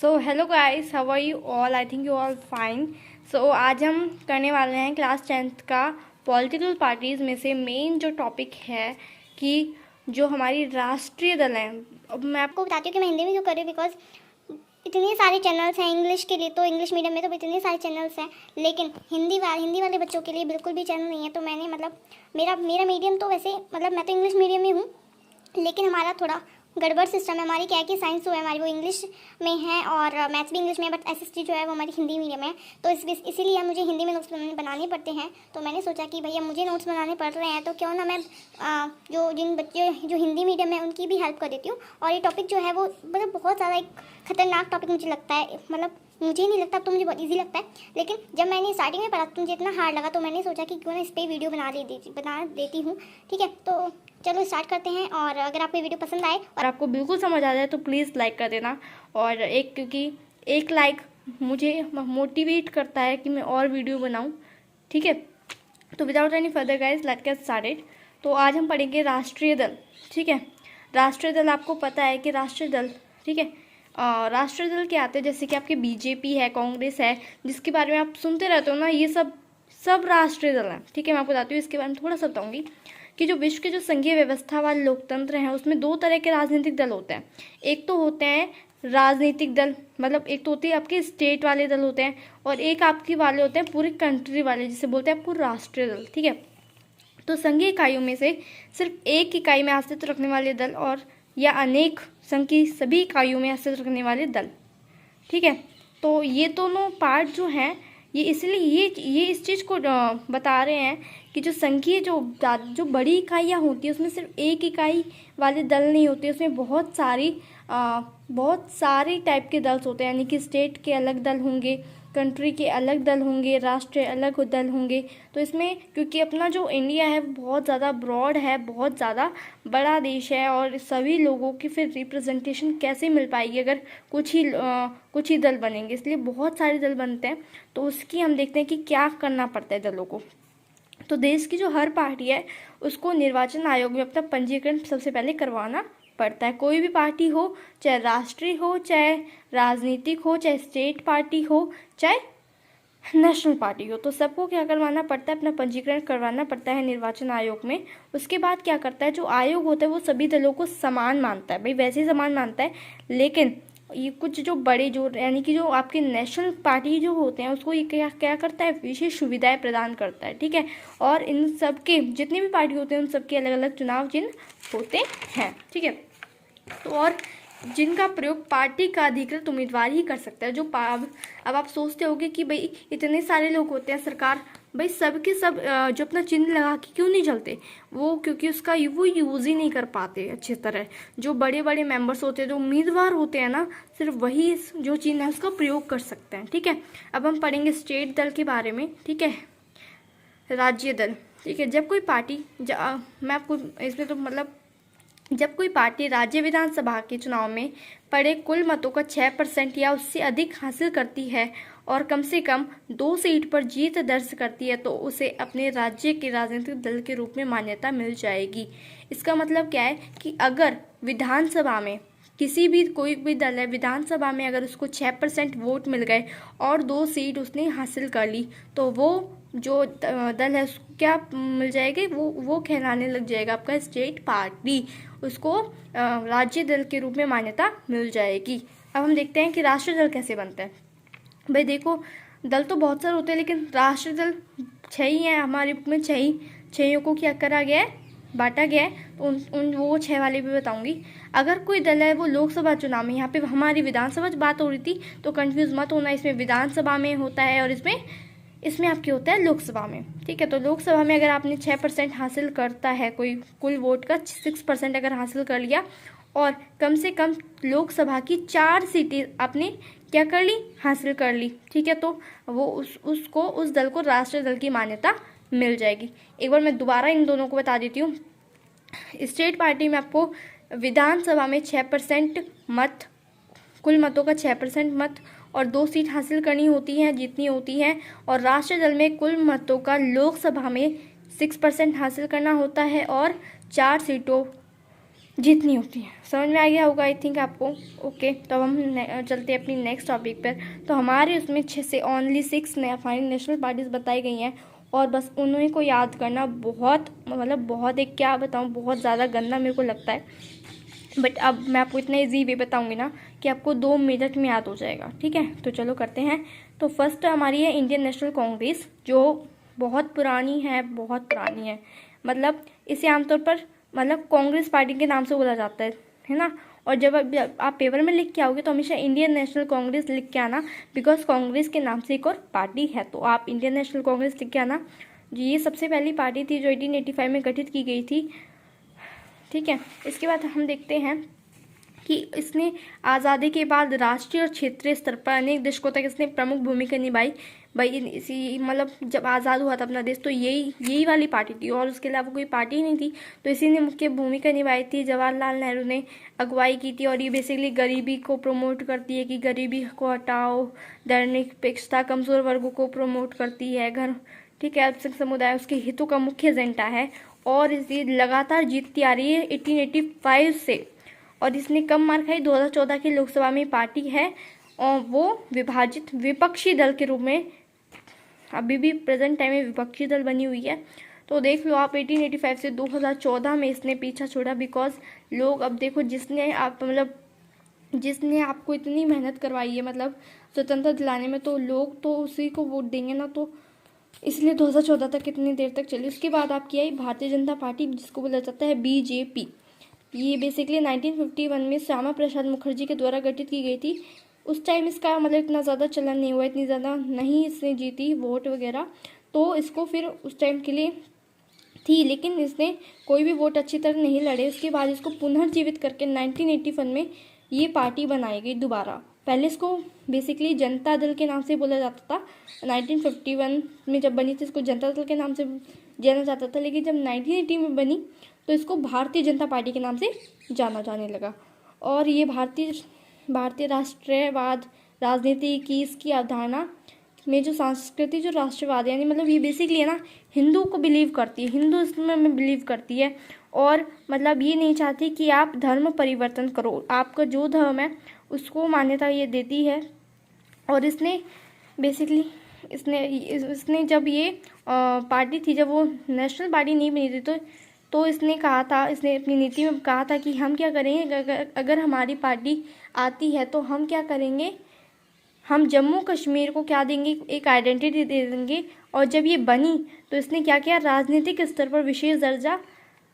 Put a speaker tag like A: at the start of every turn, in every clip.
A: So hello guys, how are you all? I think you all fine. So आज हम करने वाले हैं क्लास 10th का पॉलिटिकल पार्टीज़ में से मेन जो टॉपिक है कि जो हमारी राष्ट्रीय दल हैं। अब मैं आपको
B: बताती हूँ कि मैं हिंदी में क्यों कर रही हूँ, बिकॉज इतने सारे चैनल्स हैं इंग्लिश के लिए, तो इंग्लिश मीडियम में तो इतने सारे चैनल्स हैं, लेकिन हिंदी वाले बच्चों के लिए बिल्कुल भी चैनल नहीं है। तो मैंने मेरा मीडियम तो वैसे मैं तो इंग्लिश मीडियम में हूँ, लेकिन हमारा थोड़ा गड़बड़ सिस्टम है। हमारी क्या है कि साइंस जो है हमारी वो इंग्लिश में है और मैथ्स भी इंग्लिश में है, बट एसएसटी जो है वो हमारी हिंदी मीडियम है। तो इसीलिए मुझे हिंदी में नोट्स बनाने पड़ते हैं। तो मैंने सोचा कि भैया मुझे नोट्स बनाने पड़ रहे हैं तो क्यों ना मैं जिन बच्चे जो हिंदी मीडियम में उनकी भी हेल्प कर देती हूँ। और ये टॉपिक जो है वो बहुत ज़्यादा एक खतरनाक टॉपिक मुझे लगता है। मुझे नहीं लगता, तो मुझे बहुत ईजी लगता है, लेकिन जब मैंने स्टार्टिंग में पढ़ा तो मुझे इतना हार्ड लगा, तो मैंने सोचा कि क्यों ना इस पर वीडियो बना देती हूँ। ठीक है, तो चलो स्टार्ट करते हैं। और अगर आपको वीडियो पसंद आए
A: और आपको बिल्कुल समझ आ जाए तो प्लीज़ लाइक कर देना। और क्योंकि एक लाइक मुझे मोटिवेट करता है कि मैं और वीडियो बनाऊँ। ठीक है, तो without any further guys let's get started. तो आज हम पढ़ेंगे राष्ट्रीय दल। ठीक है, राष्ट्रीय दल आपको पता है कि राष्ट्रीय दल, ठीक है, राष्ट्रीय दल क्या आते हैं? जैसे कि आपके बीजेपी है, कांग्रेस है, जिसके बारे में आप सुनते रहते हो ना, ये सब राष्ट्रीय दल हैं। ठीक है, मैं आपको बताती हूँ इसके बारे में थोड़ा सा बताऊंगी कि जो विश्व के जो संघीय व्यवस्था वाले लोकतंत्र हैं उसमें दो तरह के राजनीतिक दल होते हैं। एक तो होते हैं राजनीतिक दल, मतलब एक तो होती है आपके स्टेट वाले दल होते हैं, और एक आपके वाले होते हैं पूरी कंट्री वाले, जिसे बोलते हैं आपको राष्ट्रीय दल। ठीक है, तो संघीय इकाइयों में से सिर्फ एक इकाई में अस्तित्व रखने वाले दल और या अनेक संघ की सभी इकाइयों में अस्तित्व रखने वाले दल। ठीक है, तो ये दोनों पार्ट जो हैं ये इसलिए ये इस चीज़ को बता रहे हैं कि जो संघीय जो बड़ी इकाइयाँ होती है उसमें सिर्फ एक इकाई वाले दल नहीं होते, उसमें बहुत सारी टाइप के दल होते हैं। यानी कि स्टेट के अलग दल होंगे, कंट्री के अलग दल होंगे, राष्ट्र अलग दल होंगे। तो इसमें क्योंकि अपना जो इंडिया है बहुत ज़्यादा ब्रॉड है, बहुत ज़्यादा बड़ा देश है, और सभी लोगों की फिर रिप्रेजेंटेशन कैसे मिल पाएगी अगर कुछ ही दल बनेंगे, इसलिए बहुत सारे दल बनते हैं। तो उसकी हम देखते हैं कि क्या करना पड़ता है दलों को। तो देश की जो हर पार्टी है उसको निर्वाचन आयोग में अपना पंजीकरण सबसे पहले करवाना पड़ता है। कोई भी पार्टी हो, चाहे राष्ट्रीय हो, चाहे राजनीतिक हो, चाहे स्टेट पार्टी हो, चाहे नेशनल पार्टी हो, तो सबको क्या करवाना पड़ता है? अपना पंजीकरण करवाना पड़ता है निर्वाचन आयोग में। उसके बाद क्या करता है, जो आयोग होता है वो सभी दलों को समान मानता है, भाई वैसे ही समान मानता है, लेकिन ये कुछ जो बड़े जो यानी कि जो आपके नेशनल पार्टी जो होते हैं उसको ये क्या करता है? विशेष सुविधाएं प्रदान करता है। ठीक है, और इन सब के जितने भी पार्टी होते हैं उन सबके अलग अलग चुनाव चिन्ह होते हैं। ठीक है, तो और जिनका प्रयोग पार्टी का अधिकृत उम्मीदवार ही कर सकता है। अब आप सोचते होगे कि भाई इतने सारे लोग होते हैं, सरकार भाई सब के सब जो अपना चिन्ह लगा के क्यों नहीं चलते? वो क्योंकि उसका वो यूज़ ही नहीं कर पाते अच्छी तरह। जो बड़े बड़े मेंबर्स होते हैं, जो उम्मीदवार होते हैं ना, सिर्फ वही जो चिन्ह है उसका प्रयोग कर सकते हैं। ठीक है, अब हम पढ़ेंगे स्टेट दल के बारे में। ठीक है, राज्य दल। ठीक है, जब कोई पार्टी मैं आपको इसमें तो जब कोई पार्टी राज्य विधानसभा के चुनाव में पड़े कुल मतों का 6% या उससे अधिक हासिल करती है और कम से कम 2 सीट पर जीत दर्ज करती है, तो उसे अपने राज्य के राजनीतिक दल के रूप में मान्यता मिल जाएगी। इसका मतलब क्या है कि अगर विधानसभा में कोई भी दल है, विधानसभा में अगर उसको 6% वोट मिल गए और 2 सीट उसने हासिल कर ली, तो वो जो दल है उसको क्या मिल जाएगी? वो कहलाने लग जाएगा आपका स्टेट पार्टी, उसको राज्य दल के रूप में मान्यता मिल जाएगी। अब हम देखते हैं कि राष्ट्रीय दल कैसे बनता है। भाई देखो, दल तो बहुत सारे होते हैं, लेकिन राष्ट्रीय दल 6 ही हैं हमारे बुक में। 6 को क्या करा गया है? बांटा गया है। तो वो 6 वाले भी बताऊंगी। अगर कोई दल है वो लोकसभा चुनाव में, यहाँ पे हमारी विधानसभा बात हो रही थी तो कंफ्यूज मत होना, इसमें विधानसभा में होता है और इसमें आपके होता है लोकसभा में। ठीक है, तो लोकसभा में अगर आपने 6% हासिल करता है, कोई कुल वोट का 6% अगर हासिल कर लिया और कम से कम लोकसभा की 4 सीटें आपने क्या कर ली? हासिल कर ली। ठीक है, तो वो उस दल को राष्ट्रीय दल की मान्यता मिल जाएगी। एक बार मैं दोबारा इन दोनों को बता देती हूँ। स्टेट पार्टी में आपको विधानसभा में 6% मत, कुल मतों का 6% मत और 2 सीट हासिल करनी होती हैं जितनी होती हैं, और राष्ट्रीय दल में कुल मतों का लोकसभा में 6% हासिल करना होता है और 4 सीटों जितनी होती है। समझ में आ गया होगा आई थिंक आपको। ओके, तो अब हम चलते हैं अपनी नेक्स्ट टॉपिक पर। तो हमारे उसमें 6 से ओनली 6 फाइनल नेशनल पार्टीज बताई गई हैं, और बस उन्हीं को याद करना बहुत मतलब बहुत एक क्या बताऊँ, बहुत ज़्यादा गंदा मेरे को लगता है, बट अब मैं आपको इतना ईजी वे बताऊंगी ना कि आपको 2 मिनट में याद हो जाएगा। ठीक है, तो चलो करते हैं। तो फर्स्ट हमारी है इंडियन नेशनल कांग्रेस, जो बहुत पुरानी है, बहुत पुरानी है। मतलब इसे आमतौर पर मतलब कांग्रेस पार्टी के नाम से बोला जाता है ना। और जब आप पेपर में लिख के आओगे तो हमेशा इंडियन नेशनल कांग्रेस लिख के आना, बिकॉज कांग्रेस के नाम से एक और पार्टी है, तो आप इंडियन नेशनल कांग्रेस लिख के आना। ये सबसे पहली पार्टी थी जो 1885 में गठित की गई थी। ठीक है, इसके बाद हम देखते हैं कि इसने आज़ादी के बाद राष्ट्रीय और क्षेत्रीय स्तर पर अनेक दशकों तक इसने प्रमुख भूमिका निभाई। भाई इसी मतलब जब आज़ाद हुआ था अपना देश तो यही वाली पार्टी थी, और उसके अलावा कोई पार्टी ही नहीं थी, तो इसी ने मुख्य भूमिका निभाई थी। जवाहरलाल नेहरू ने अगुवाई की थी, और ये बेसिकली गरीबी को प्रमोट करती है कि गरीबी को हटाओ, धर्मनिरपेक्षता, कमज़ोर वर्गों को प्रमोट करती है, घर ठीक है, अल्पसंख्यक समुदाय उसके हितों का मुख्य एजेंडा है, और इसे लगातार जीतती आ रही है 1885 से। और इसने कम मार खाई 2014 की लोकसभा में पार्टी है, और वो विभाजित विपक्षी दल के रूप में अभी भी प्रेजेंट टाइम में विपक्षी दल बनी हुई है। तो देख लो आप 1885 से 2014 में इसने पीछा छोड़ा, बिकॉज लोग अब देखो जिसने आपको इतनी मेहनत करवाई है मतलब स्वतंत्रता दिलाने में, तो लोग तो उसी को वोट देंगे ना, तो इसलिए 2014 तक कितनी देर तक चली। उसके बाद आपकी आई भारतीय जनता पार्टी, जिसको बोला जाता है बीजेपी। ये बेसिकली 1951 में श्यामा प्रसाद मुखर्जी के द्वारा गठित की गई थी। उस टाइम इसका मतलब इतना ज़्यादा चलन नहीं हुआ, इतनी ज़्यादा नहीं इसने जीती वोट वगैरह, तो इसको फिर उस टाइम के लिए थी, लेकिन इसने कोई भी वोट अच्छी तरह नहीं लड़े। उसके बाद इसको पुनर्जीवित करके 1981 में ये पार्टी बनाई गई दोबारा। पहले इसको बेसिकली जनता दल के नाम से बोला जाता था। 1951 में जब बनी थी इसको जनता दल के नाम से जाना जाता था, लेकिन जब 1980 में बनी तो इसको भारतीय जनता पार्टी के नाम से जाना जाने लगा। और ये भारतीय राष्ट्रवाद राजनीति की इसकी अवधारणा में जो संस्कृति जो राष्ट्रवाद यानी मतलब ये बेसिकली है ना हिंदू को बिलीव करती है, हिंदुइज्म में बिलीव करती है, और मतलब ये नहीं चाहती कि आप धर्म परिवर्तन करो, आपका जो धर्म है उसको मान्यता ये देती है। और इसने बेसिकली इसने जब ये पार्टी थी, जब वो नेशनल पार्टी नहीं बनी थी, तो इसने कहा था, इसने अपनी नीति में कहा था कि हम क्या करेंगे, अगर हमारी पार्टी आती है तो हम क्या करेंगे, हम जम्मू कश्मीर को क्या देंगे, एक आइडेंटिटी दे देंगे। और जब ये बनी तो इसने क्या किया, राजनीतिक स्तर पर विशेष दर्जा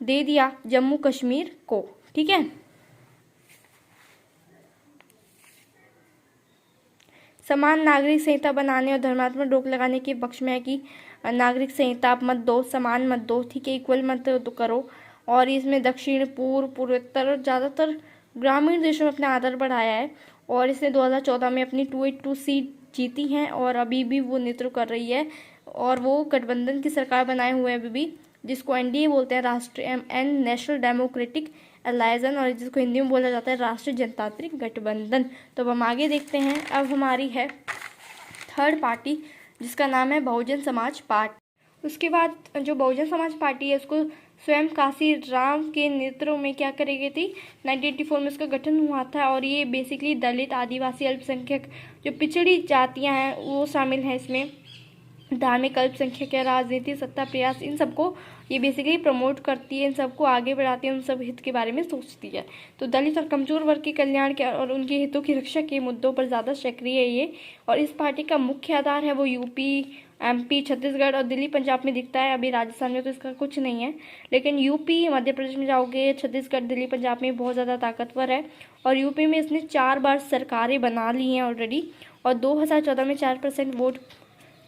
A: दे दिया जम्मू कश्मीर को। ठीक है, समान नागरिक संहिता बनाने और धर्मात्मक रोक लगाने के पक्ष में है कि नागरिक संहिता आप मत दो, समान मत दो, ठीक है, इक्वल मत तो करो। और इसमें दक्षिण पूर्व पूर्वोत्तर और ज़्यादातर ग्रामीण देशों में अपना आदर बढ़ाया है। और इसने 2014 में अपनी 282 सीट जीती हैं, और अभी भी वो नेतृत्व कर रही है, और वो गठबंधन की सरकार बनाए हुए हैं अभी भी, जिसको एनडीए बोलते हैं, राष्ट्रीय एंड नेशनल डेमोक्रेटिक अलायंस, और जिसको हिंदी में बोला जाता है राष्ट्रीय जनतांत्रिक गठबंधन। तो अब हम आगे देखते हैं। अब हमारी है थर्ड पार्टी, जिसका नाम है बहुजन समाज पार्टी। उसके बाद जो बहुजन समाज पार्टी है उसको स्वयं काशी राम के नेतृत्व में क्या करी गई थी, 1984 में उसका गठन हुआ था। और ये बेसिकली दलित, आदिवासी, अल्पसंख्यक जो पिछड़ी जातियां हैं वो शामिल हैं इसमें, धार्मिक अल्पसंख्यक है, राजनीति, सत्ता प्रयास, इन सबको ये बेसिकली प्रमोट करती है, इन सबको आगे बढ़ाती है, उन सब हित के बारे में सोचती है। तो दलित और कमजोर वर्ग के कल्याण के और उनके हितों की रक्षा के मुद्दों पर ज़्यादा सक्रिय है ये। और इस पार्टी का मुख्य आधार है वो यूपी, एमपी, छत्तीसगढ़ और दिल्ली, पंजाब में दिखता है। अभी राजस्थान में तो इसका कुछ नहीं है, लेकिन यूपी, मध्य प्रदेश में जाओगे, छत्तीसगढ़, दिल्ली, पंजाब में बहुत ज़्यादा ताकतवर है। और यूपी में इसने 4 बार सरकारें बना ली हैं ऑलरेडी, और 2014 में 4% वोट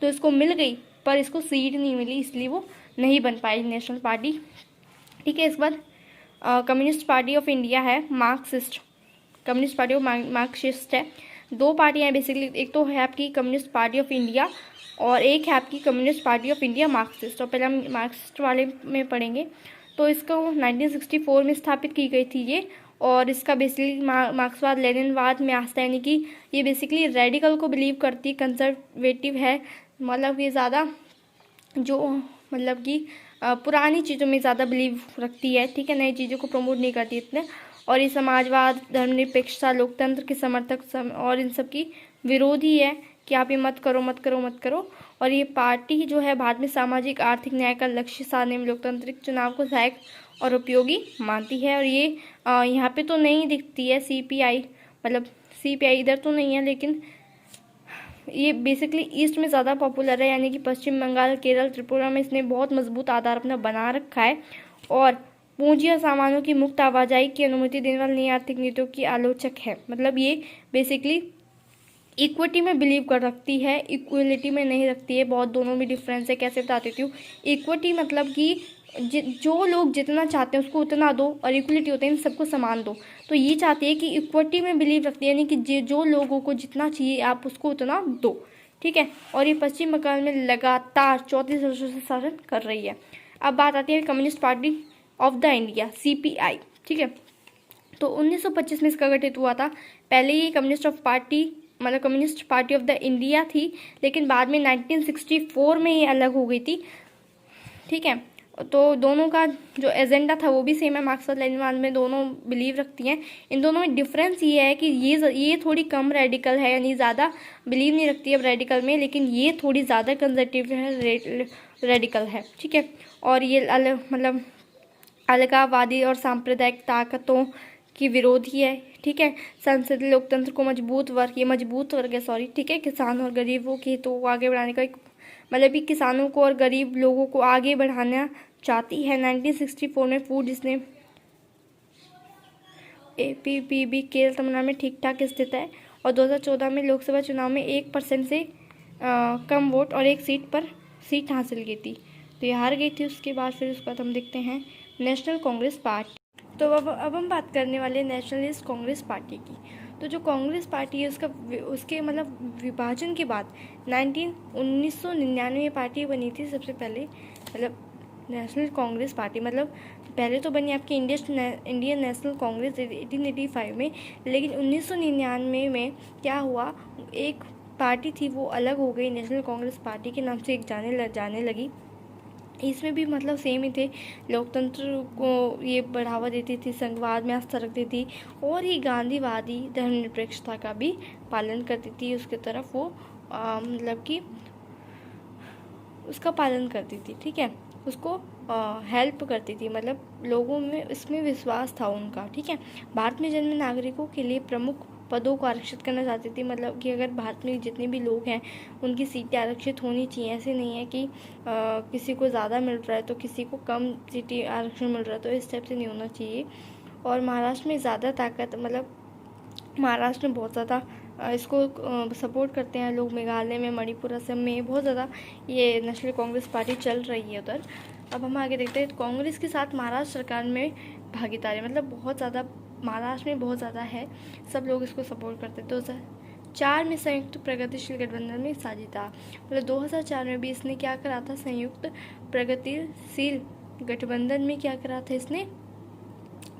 A: तो इसको मिल गई, पर इसको सीट नहीं मिली, इसलिए वो नहीं बन पाई नेशनल पार्टी। ठीक है, इसके बाद कम्युनिस्ट पार्टी ऑफ इंडिया है, Marxist, communist party of Marxist है। 2 पार्टियाँ हैं बेसिकली, एक तो है आपकी कम्युनिस्ट पार्टी ऑफ इंडिया और एक है आपकी communist party of India Marxist. और पहले हम मार्क्सिस्ट वाले में पढ़ेंगे। तो इसको 1964 में स्थापित की गई थी ये, और इसका बेसिकली मार्क्सवाद लेनिनवाद में आस्था, यानी कि ये बेसिकली रेडिकल को बिलीव करती, कंजर्वेटिव है, मतलब ये ज़्यादा जो मतलब कि पुरानी चीज़ों में ज़्यादा बिलीव रखती है, ठीक है, नई चीज़ों को प्रमोट नहीं करती इतने। और ये समाजवाद, धर्मनिरपेक्षता, लोकतंत्र के समर्थक और इन सब की विरोधी है कि आप ये मत करो मत करो मत करो। और ये पार्टी जो है भारत में सामाजिक आर्थिक न्याय का लक्ष्य साधने में लोकतांत्रिक चुनाव को सहायक और उपयोगी मानती है। और ये यहाँ पे तो नहीं दिखती है CPI, मतलब CPI इधर तो नहीं है, लेकिन ये बेसिकली ईस्ट में ज़्यादा पॉपुलर है, यानी कि पश्चिम बंगाल, केरल, त्रिपुरा में इसने बहुत मजबूत आधार अपना बना रखा है। और पूंजी और सामानों की मुक्त आवाजाही की अनुमति देने वाली नई आर्थिक नीतियों की आलोचक है। मतलब ये बेसिकली इक्विटी में बिलीव कर रखती है, इक्वलिटी में नहीं रखती है। बहुत दोनों में डिफरेंस है, कैसे बता देती हूँ। इक्विटी मतलब कि जो लोग जितना चाहते हैं उसको उतना दो, और इक्वलिटी होता है इन सबको समान दो। तो ये चाहती है कि इक्विटी में बिलीव रखती है, यानी कि जो लोगों को जितना चाहिए आप उसको उतना दो, ठीक है। और ये पश्चिम बंगाल में लगातार 34 वर्षों से शासन कर रही है। अब बात आती है communist party of the India, CPI, ठीक है। तो 1925 में इसका गठित हुआ था। पहले ये communist party of the India थी, लेकिन बाद में 1964 में ये अलग हो गई थी, ठीक है। तो दोनों का जो एजेंडा था वो भी सेम है, मार्क्सवाद लेनिनवाद में दोनों बिलीव रखती हैं। इन दोनों में डिफरेंस ये है कि ये थोड़ी कम रेडिकल है, यानी ज़्यादा बिलीव नहीं रखती है रेडिकल में, लेकिन ये थोड़ी ज़्यादा कंजर्वेटिव है, रेडिकल है, ठीक है। और ये मतलब अलगाववादी और सांप्रदायिक ताकतों की विरोधी है, ठीक है। संसदीय लोकतंत्र को मजबूत वर्ग है, सॉरी, ठीक है। किसान और गरीबों के हितों को आगे बढ़ाने का मतलब कि किसानों को और गरीब लोगों को आगे बढ़ाना चाहती है। 1964 में फूड, जिसने APPB केरल, तमिलनाडु में ठीक ठाक स्थित है। और 2014 में लोकसभा चुनाव में 1% से कम वोट और एक सीट हासिल की थी, तो ये हार गई थी। उसके बाद हम देखते हैं नेशनल कांग्रेस पार्टी। तो अब हम बात करने वाले नेशनलिस्ट कांग्रेस पार्टी की। तो जो कांग्रेस पार्टी है उसके मतलब विभाजन के बाद 1999 में पार्टी बनी थी सबसे पहले। मतलब नेशनल कांग्रेस पार्टी मतलब पहले तो बनी आपकी इंडियन नेशनल कांग्रेस 1885 में, लेकिन 1999 में क्या हुआ, एक पार्टी थी वो अलग हो गई, नेशनल कांग्रेस पार्टी के नाम से एक जाने लगी। इसमें भी मतलब सेम ही थे, लोकतंत्र को ये बढ़ावा देती थी, संघवाद में आस्था रखती थी, और ये गांधीवादी धर्मनिरपेक्षता का भी पालन करती थी। उसके तरफ वो मतलब कि उसका पालन करती थी, ठीक है, उसको हेल्प करती थी, मतलब लोगों में इसमें विश्वास था उनका, ठीक है। भारत में जन्मे नागरिकों के लिए प्रमुख पदों को आरक्षित करना चाहती थी, मतलब कि अगर भारत में जितने भी लोग हैं उनकी सीटें आरक्षित होनी चाहिए। ऐसे नहीं है कि किसी को ज़्यादा मिल रहा है तो किसी को कम सीटें आरक्षण मिल रहा है, तो इस टाइप से नहीं होना चाहिए। और महाराष्ट्र में ज़्यादा ताकत, मतलब महाराष्ट्र में बहुत ज़्यादा इसको सपोर्ट करते हैं लोग। मेघालय में, मणिपुर, असम में बहुत ज़्यादा ये नेशनल कांग्रेस पार्टी चल रही है उधर। अब हम आगे देखते हैं कांग्रेस के साथ महाराष्ट्र सरकार में भागीदारी, मतलब बहुत ज़्यादा महाराष्ट्र में बहुत ज़्यादा है, सब लोग इसको सपोर्ट करते हैं। 2004 में संयुक्त प्रगतिशील गठबंधन में साझेदार, मतलब 2004 में भी इसने क्या करा था, संयुक्त प्रगतिशील गठबंधन में क्या करा था, इसने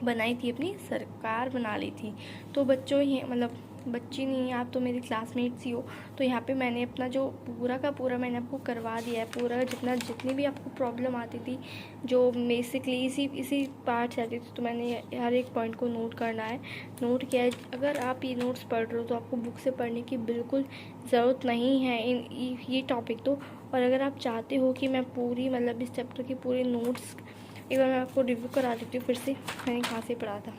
A: बनाई थी, अपनी सरकार बना ली थी। तो बच्चों ये मतलब बच्ची नहीं, आप तो मेरी क्लासमेट्स ही हो, तो यहाँ पे मैंने अपना जो पूरा का पूरा मैंने आपको करवा दिया है, पूरा जितनी भी आपको प्रॉब्लम आती थी जो बेसिकली इसी पार्ट से आती थी, तो मैंने हर एक पॉइंट को नोट करना है, नोट किया है। अगर आप ये नोट्स पढ़ रहे हो तो आपको बुक से पढ़ने की बिल्कुल ज़रूरत नहीं है ये टॉपिक तो। और अगर आप चाहते हो कि मैं पूरी मतलब इस चैप्टर की पूरी नोट्स एक बार मैं आपको रिव्यू करा देती हूँ फिर से, मैंने कहाँ से पढ़ा था।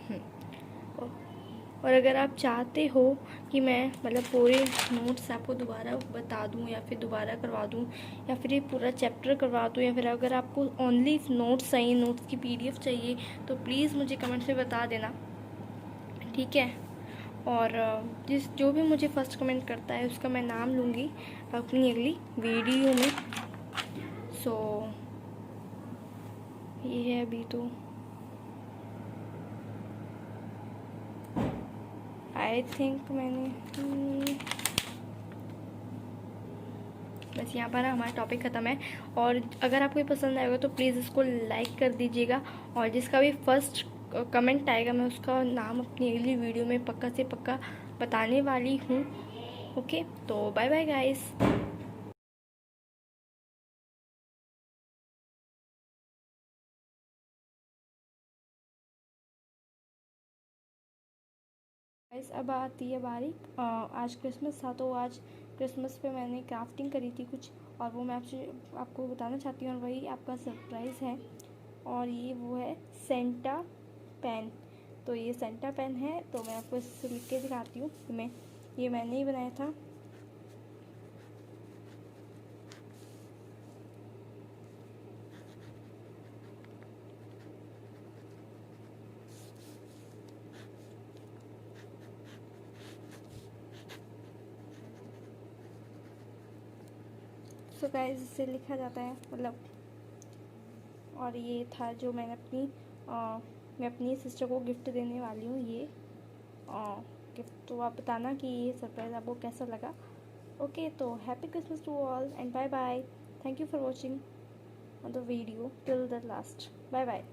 A: और अगर आप चाहते हो कि मैं मतलब पूरे नोट्स आपको दोबारा बता दूं या फिर दोबारा करवा दूं या फिर ये पूरा चैप्टर करवा दूं, या फिर अगर आपको ओनली नोट्स चाहिए, नोट्स की PDF चाहिए, तो प्लीज़ मुझे कमेंट में बता देना, ठीक है। और जो भी मुझे फर्स्ट कमेंट करता है उसका मैं नाम लूँगी अपनी अगली वीडियो में। सो ये है अभी तो आई थिंक मैंने बस यहाँ पर हमारा टॉपिक ख़त्म है। और अगर आपको ये पसंद आएगा तो प्लीज़ इसको लाइक कर दीजिएगा, और जिसका भी फर्स्ट कमेंट आएगा मैं उसका नाम अपनी अगली वीडियो में पक्का से पक्का बताने वाली हूँ। ओके, तो बाय बाय गाइस। गाइस अब आती है बारी आज क्रिसमस था तो आज क्रिसमस पे मैंने क्राफ्टिंग करी थी कुछ, और वो मैं आपको बताना चाहती हूँ, और वही आपका सरप्राइज़ है। और ये वो है सेंटा पेन। तो ये सेंटा पेन है, तो मैं आपको इससे लिख के दिखाती हूँ। ये मैंने ही बनाया था। सो गाइस इससे लिखा जाता है मतलब। और ये था जो मैं अपनी सिस्टर को गिफ्ट देने वाली हूँ, ये गिफ्ट। तो आप बताना कि ये सरप्राइज़ आपको कैसा लगा। ओके, तो happy Christmas to all and bye bye. Thank you for watching the video till the last. Bye bye.